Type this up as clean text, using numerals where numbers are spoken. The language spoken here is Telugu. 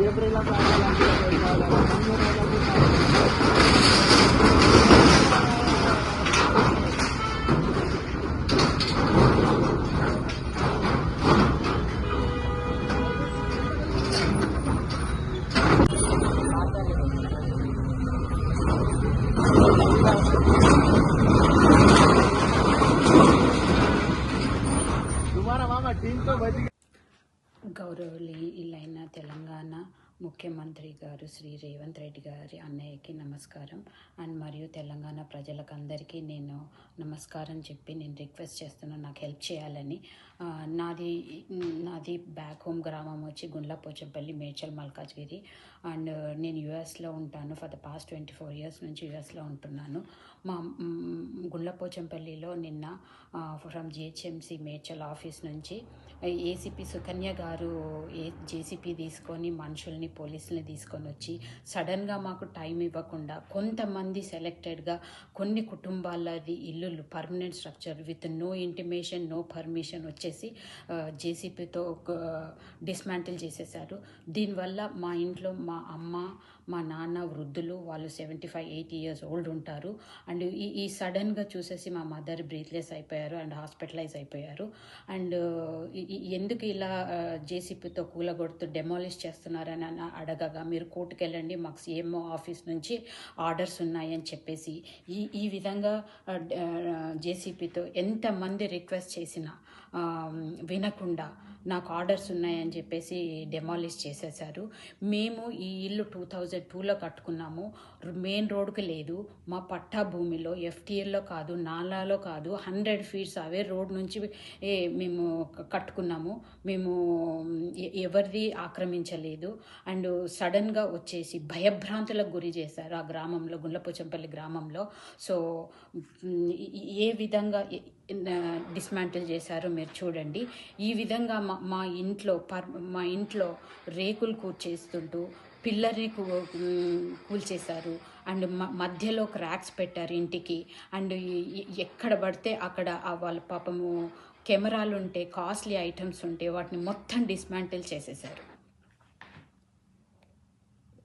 ఏప్రిల్లో గౌరవనీయులైన తెలంగాణ ముఖ్యమంత్రి గారు శ్రీ రేవంత్ రెడ్డి గారి అన్నయ్యకి నమస్కారం అండ్ మరియు తెలంగాణ ప్రజలకు అందరికీ నేను నమస్కారం చెప్పి నేను రిక్వెస్ట్ చేస్తున్నాను నాకు హెల్ప్ చేయాలని. నాది బ్యాక్ హోమ్ గ్రామం వచ్చి గుండ్లపోచంపల్లి, మేడ్చల్, మల్కాజ్గిరి అండ్ నేను యూఎస్లో ఉంటాను. ఫర్ ద పాస్ట్ 24 years నుంచి యూఎస్లో ఉంటున్నాను. మా గుండ్లపోచంపల్లిలో నిన్న ఫ్రమ్ జిహెచ్ఎంసి మేడ్చల్ ఆఫీస్ నుంచి ఏసీపీ సుకన్య గారు జేసీపీ తీసుకొని మనుషుల్ని, పోలీసుల్ని తీసుకొని వచ్చి సడన్గా మాకు టైం ఇవ్వకుండా కొంతమంది సెలెక్టెడ్గా కొన్ని కుటుంబాలది ఇల్లులు permanent structure with no intimation, no permission వచ్చేసి జేసీపీతో డిస్మాంటిల్ చేసేసారు. దీనివల్ల మా ఇంట్లో మా అమ్మ, మా నాన్న వృద్ధులు, వాళ్ళు 75-80 years ఓల్డ్ ఉంటారు. అండ్ ఈ సడన్గా చూసేసి మా మదర్ బ్రీత్లెస్ అయిపోయారు అండ్ హాస్పిటలైజ్ అయిపోయారు. అండ్ ఎందుకు ఇలా జేసీపీతో కూలగొడుతూ డెమాలిష్ చేస్తున్నారని అడగగా మీరు కోర్టుకు వెళ్ళండి, మాకు సీఎంఓ ఆఫీస్ నుంచి ఆర్డర్స్ ఉన్నాయని చెప్పేసి ఈ విధంగా జేసీపీతో ఎంతమంది రిక్వెస్ట్ చేసినా వినకుండా నాకు ఆర్డర్స్ ఉన్నాయని చెప్పేసి డెమాలిష్ చేసేసారు. మేము ఈ ఇల్లు 2002లో కట్టుకున్నాము. మెయిన్ రోడ్కి లేదు, మా పట్టా భూమిలో ఎఫ్టీఎల్లో కాదు, నాలాలో కాదు, 100 feet అవే రోడ్ నుంచి మేము కట్టుకున్నాము. మేము ఎవరిది ఆక్రమించలేదు. అండ్ సడన్గా వచ్చేసి భయభ్రాంతులకు గురి చేశారు ఆ గ్రామంలో, గుండ్లపోచంపల్లి గ్రామంలో. సో ఏ విధంగా డిస్మాంటిల్ చేశారో మీరు చూడండి. ఈ విధంగా మా ఇంట్లో రేకులు కూర్చేస్తుంటూ పిల్లర్ని కూల్చేశారు అండ్ మధ్యలో క్రాక్స్ పెట్టారు ఇంటికి. అండ్ ఎక్కడ పడితే అక్కడ వాళ్ళ పాపము కెమెరాలు ఉంటే, కాస్ట్లీ ఐటమ్స్ ఉంటే వాటిని మొత్తం డిస్మాంటిల్ చేసేసారు.